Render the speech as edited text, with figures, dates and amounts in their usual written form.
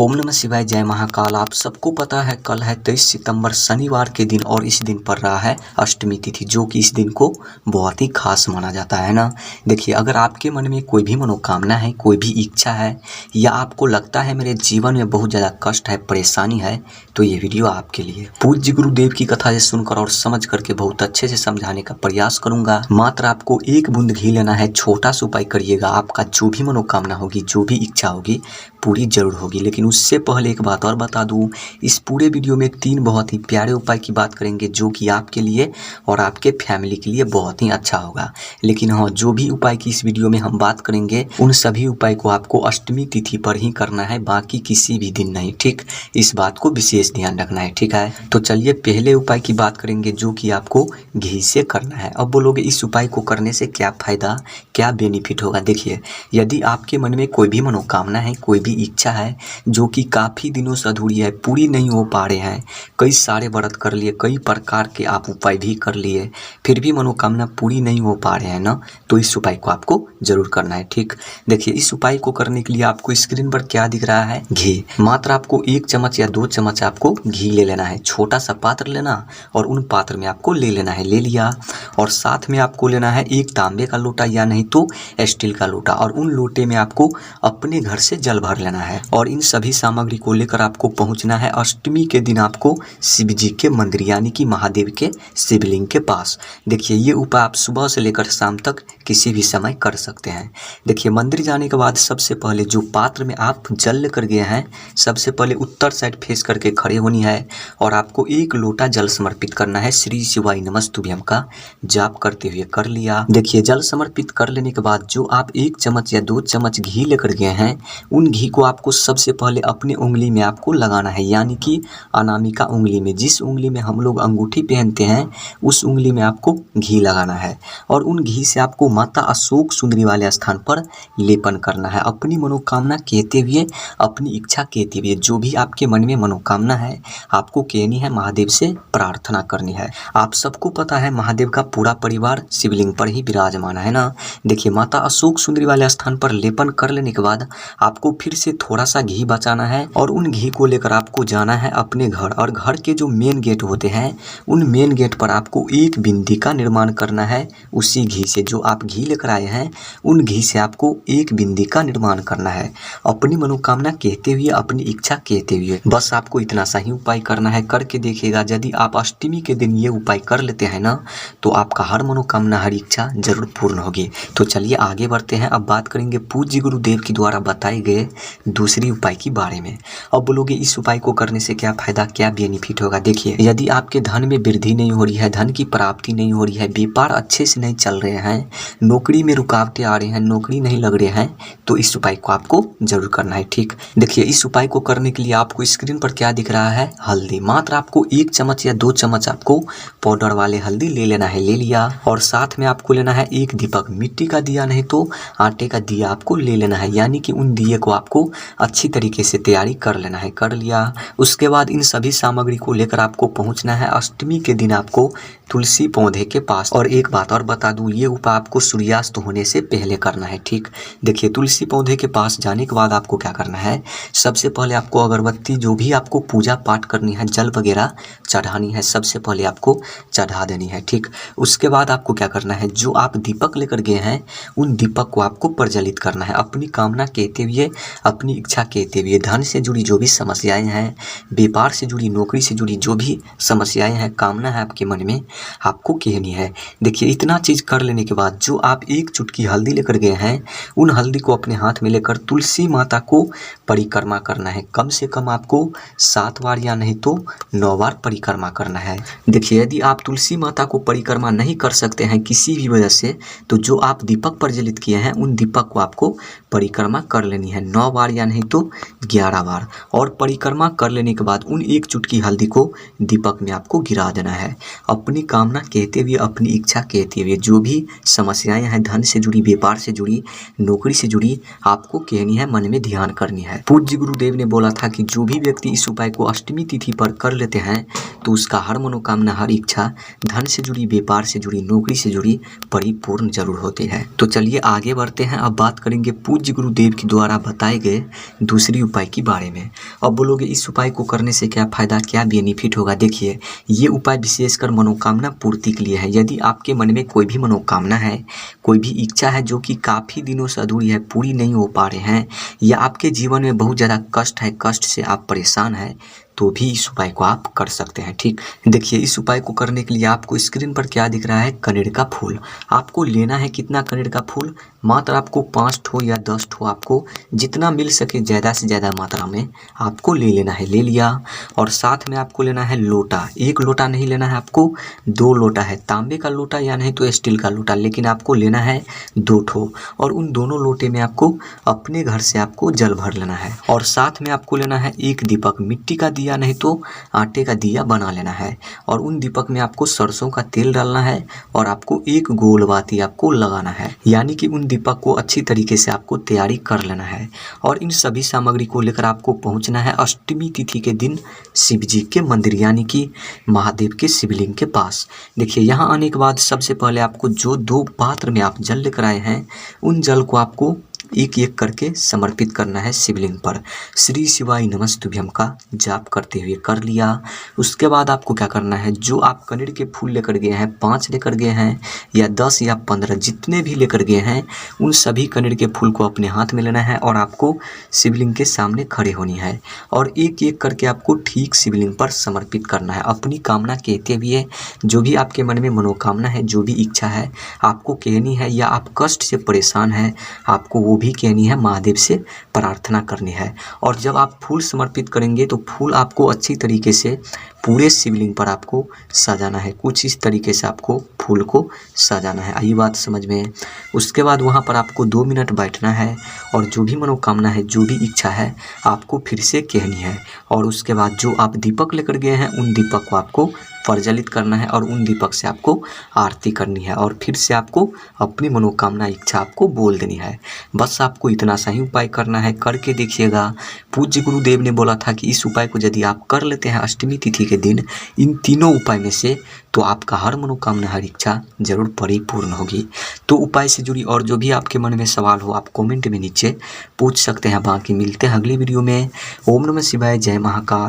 ओम नमः शिवाय, जय महाकाल। आप सबको पता है कल है 23 सितंबर शनिवार के दिन और इस दिन पर रहा है अष्टमी तिथि, जो कि इस दिन को बहुत ही खास माना जाता है ना। देखिए, अगर आपके मन में कोई भी मनोकामना है, कोई भी इच्छा है, या आपको लगता है मेरे जीवन में बहुत ज़्यादा कष्ट है, परेशानी है, तो ये वीडियो आपके लिए। पूज्य गुरुदेव की कथा से सुनकर और समझ करके बहुत अच्छे से समझाने का प्रयास करूंगा। मात्र आपको एक बूंद घी लेना है, छोटा सा उपाय करिएगा, आपका जो भी मनोकामना होगी, जो भी इच्छा होगी, पूरी जरूर होगी। लेकिन उससे पहले एक बात और बता दूं, इस पूरे वीडियो में 3 बहुत ही प्यारे उपाय की बात करेंगे, जो कि आपके लिए और आपके फैमिली के लिए बहुत ही अच्छा होगा। लेकिन हाँ, जो भी उपाय की इस वीडियो में हम बात करेंगे, उन सभी उपाय को आपको अष्टमी तिथि पर ही करना है, बाकी किसी भी दिन नहीं, ठीक। इस बात को विशेष ध्यान रखना है, ठीक है। तो चलिए पहले उपाय की बात करेंगे, जो कि आपको घी से करना है। अब बोलोगे इस उपाय को करने से क्या फायदा, क्या बेनिफिट होगा। देखिए, यदि आपके मन में कोई भी मनोकामना है, कोई भी इच्छा है जो कि काफ़ी दिनों से अधूरी है, पूरी नहीं हो पा रहे हैं, कई सारे व्रत कर लिए, कई प्रकार के आप उपाय भी कर लिए, फिर भी मनोकामना पूरी नहीं हो पा रहे हैं ना, तो इस उपाय को आपको जरूर करना है, ठीक। देखिए, इस उपाय को करने के लिए आपको स्क्रीन पर क्या दिख रहा है, घी। मात्र आपको 1 चम्मच या 2 चम्मच आपको घी ले लेना है। छोटा सा पात्र लेना और उन पात्र में आपको ले लेना है, ले लिया। और साथ में आपको लेना है एक तांबे का लोटा या नहीं तो स्टील का लोटा, और उन लोटे में आपको अपने घर से जल भर लेना है। और इन सभी सामग्री को लेकर आपको पहुंचना है अष्टमी के दिन आपको शिव जी के मंदिर, यानी कि महादेव के शिवलिंग के पास। देखिए, ये उपाय आप सुबह से लेकर शाम तक किसी भी समय कर सकते हैं। देखिए, मंदिर जाने के बाद सबसे पहले जो पात्र में आप जल लेकर गए हैं, सबसे पहले उत्तर साइड फेस करके खड़े होनी है और आपको 1 लोटा जल समर्पित करना है। श्री शिवाय नमस्तुभ्यम का जाप करते हुए कर लिया। देखिए, जल समर्पित कर लेने के बाद जो आप 1 चम्मच या 2 चम्मच घी लेकर गए हैं, उन घी को आपको सबसे पहले अपनी उंगली में आपको लगाना है, यानी कि अनामिका उंगली में। जिस उंगली में हम लोग अंगूठी पहनते हैं, उस उंगली में आपको घी लगाना है। और उन घी से आपको माता अशोक सुंदरी वाले स्थान पर लेपन करना है, अपनी मनोकामना कहते हुए, अपनी इच्छा कहते हुए। जो भी आपके मन में मनोकामना है, आपको कहनी है, महादेव से प्रार्थना करनी है। आप सबको पता है महादेव का पूरा परिवार शिवलिंग पर ही विराजमान है ना। देखिए, माता अशोक सुंदरी वाले स्थान पर लेपन कर लेने के बाद आपको फिर से थोड़ा सा घी बचाना है और उन घी को लेकर आपको जाना है अपने घर। और घर के जो मेन गेट होते हैं, उन मेन गेट पर आपको एक बिंदी का निर्माण करना है। उसी घी से, जो आप घी लेकर आए हैं, उन घी से आपको एक बिंदी का निर्माण करना है, अपनी मनोकामना कहते हुए, अपनी इच्छा कहते हुए। बस आपको इतना सा ही उपाय करना है। करके देखिएगा, यदि आप अष्टमी के दिन ये उपाय कर लेते हैं ना, तो आपका हर मनोकामना, हर इच्छा जरूर पूर्ण होगी। तो चलिए आगे बढ़ते हैं। अब बात करेंगे पूज्य गुरुदेव के द्वारा बताए गए दूसरी उपाय के बारे में। अब बोलोगे इस उपाय को करने से क्या फायदा, क्या बेनिफिट होगा। देखिए, यदि आपके धन में वृद्धि नहीं हो रही है, धन की प्राप्ति नहीं हो रही है, व्यापार अच्छे से नहीं चल रहे हैं, नौकरी में रुकावटें आ रही हैं, नौकरी नहीं लग रहे हैं, तो इस उपाय को आपको जरूर करना है, ठीक। देखिए, इस उपाय को करने के लिए आपको स्क्रीन पर क्या दिख रहा है, हल्दी। मात्र आपको 1 चम्मच या 2 चम्मच आपको पाउडर वाले हल्दी ले लेना है, ले लिया। और साथ में आपको लेना है एक दीपक, मिट्टी का दिया नहीं तो आटे का दिया आपको ले लेना है, यानी कि उन दिए को आपको अच्छी तरीके से तैयारी कर लेना है, कर लिया। उसके बाद इन सभी सामग्री को लेकर आपको पहुंचना है अष्टमी के दिन आपको तुलसी पौधे के पास। और एक बात और बता दूं, ये उपाय आपको सूर्यास्त होने से पहले करना है, ठीक। देखिए, तुलसी पौधे के पास जाने के बाद आपको क्या करना है, सबसे पहले आपको अगरबत्ती, जो भी आपको पूजा पाठ करनी है, जल वगैरह चढ़ानी है, सबसे पहले आपको चढ़ा देनी है, ठीक। उसके बाद आपको क्या करना है, जो आप दीपक लेकर गए हैं, उन दीपक को आपको प्रज्वलित करना है, अपनी कामना कहते हुए, अपनी इच्छा कहते हुए। धन से जुड़ी जो भी समस्याएं हैं, व्यापार से जुड़ी, नौकरी से जुड़ी जो भी समस्याएं हैं, कामना है आपके मन में, आपको कहनी है। देखिए, इतना चीज कर लेने के बाद जो आप 1 चुटकी हल्दी लेकर गए हैं, उन हल्दी को अपने हाथ में लेकर तुलसी माता को परिक्रमा करना है। कम से कम आपको 7 बार या नहीं तो 9 बार परिक्रमा करना है। देखिए, यदि आप तुलसी माता को परिक्रमा नहीं कर सकते हैं किसी भी वजह से, तो जो आप दीपक प्रज्वलित किए हैं, उन दीपक को आपको परिक्रमा कर लेनी है 9 बार या नहीं तो 11 बार। और परिक्रमा कर लेने के बाद उन 1 चुटकी हल्दी को दीपक में आपको गिरा देना है, अपनी कामना कहते हुए, अपनी इच्छा कहते हुए। जो भी समस्याएं हैं, धन से जुड़ी, व्यापार से जुड़ी, नौकरी से जुड़ी, आपको कहनी है, मन में ध्यान करनी है। पूज्य गुरुदेव ने बोला था कि जो भी व्यक्ति इस उपाय को अष्टमी तिथि पर कर लेते हैं, तो उसका हर मनोकामना, हर इच्छा, धन से जुड़ी, व्यापार से जुड़ी, नौकरी से जुड़ी, परिपूर्ण जरूर होती है। तो चलिए आगे बढ़ते हैं। अब बात करेंगे पूज्य पूज्य गुरुदेव के द्वारा बताए गए दूसरी उपाय के बारे में। अब बोलोगे इस उपाय को करने से क्या फ़ायदा, क्या बेनिफिट होगा। देखिए, ये उपाय विशेषकर मनोकामना पूर्ति के लिए है। यदि आपके मन में कोई भी मनोकामना है, कोई भी इच्छा है जो कि काफ़ी दिनों से अधूरी है, पूरी नहीं हो पा रहे हैं, या आपके जीवन में बहुत ज़्यादा कष्ट है, कष्ट से आप परेशान हैं, तो भी इस उपाय को आप कर सकते हैं। ठीक, देखिए इस उपाय को करने के लिए आपको स्क्रीन पर क्या दिख रहा है, कनेर का फूल। आपको लेना है कितना कनेर का फूल, मात्र आपको 5 ठो या 10 ठो, आपको जितना मिल सके ज़्यादा से ज़्यादा मात्रा में आपको ले लेना है। ले लिया, और साथ में आपको लेना है लोटा। 1 लोटा नहीं लेना है आपको, 2 लोटा है, तांबे का लोटा या नहीं तो स्टील का लोटा, लेकिन आपको लेना है 2 ठो। और उन दोनों लोटे में आपको अपने घर से आपको जल भर लेना है। और साथ में आपको लेना है 1 दीपक, मिट्टी का दिया नहीं तो आटे का दिया बना लेना है। और उन दीपक में आपको सरसों का तेल डालना है और आपको 1 गोल बाती आपको लगाना है, यानी कि उन दीपक को अच्छी तरीके से आपको तैयारी कर लेना है। और इन सभी सामग्री को लेकर आपको पहुंचना है अष्टमी तिथि के दिन शिव जी के मंदिर, यानी कि महादेव के शिवलिंग के पास। देखिए, यहाँ आने के बाद सबसे पहले आपको जो 2 पात्र में आप जल लेकर आए हैं, उन जल को आपको एक एक करके समर्पित करना है शिवलिंग पर। श्री शिवाय नमस्तुभ्यम का जाप करते हुए कर लिया। उसके बाद आपको क्या करना है, जो आप कनेर के फूल लेकर गए हैं, 5 लेकर गए हैं या 10 या 15, जितने भी लेकर गए हैं, उन सभी कनेर के फूल को अपने हाथ में लेना है और आपको शिवलिंग के सामने खड़े होनी है। और एक एक करके आपको ठीक शिवलिंग पर समर्पित करना है। अपनी कामना कहते हुए, जो भी आपके मन में मनोकामना है, जो भी इच्छा है आपको कहनी है, या आप कष्ट से परेशान हैं आपको वो भी कहनी है, महादेव से प्रार्थना करनी है। और जब आप फूल समर्पित करेंगे तो फूल आपको अच्छी तरीके से पूरे शिवलिंग पर आपको सजाना है। कुछ इस तरीके से आपको फूल को सजाना है। आई बात समझ में। उसके बाद वहाँ पर आपको 2 मिनट बैठना है और जो भी मनोकामना है, जो भी इच्छा है, आपको फिर से कहनी है। और उसके बाद जो आप दीपक लेकर गए हैं, उन दीपक को आपको प्रज्वलित करना है और उन दीपक से आपको आरती करनी है। और फिर से आपको अपनी मनोकामना इच्छा आपको बोल देनी है। बस आपको इतना सा ही उपाय करना है, करके देखिएगा। पूज्य गुरुदेव ने बोला था कि इस उपाय को यदि आप कर लेते हैं अष्टमी तिथि के दिन, इन तीनों उपाय में से, तो आपका हर मनोकामना, हर इच्छा जरूर परिपूर्ण होगी। तो उपाय से जुड़ी और जो भी आपके मन में सवाल हो, आप कमेंट में नीचे पूछ सकते हैं। बाकी मिलते हैं अगली वीडियो में। ओम नमः शिवाय, जय महाकाल।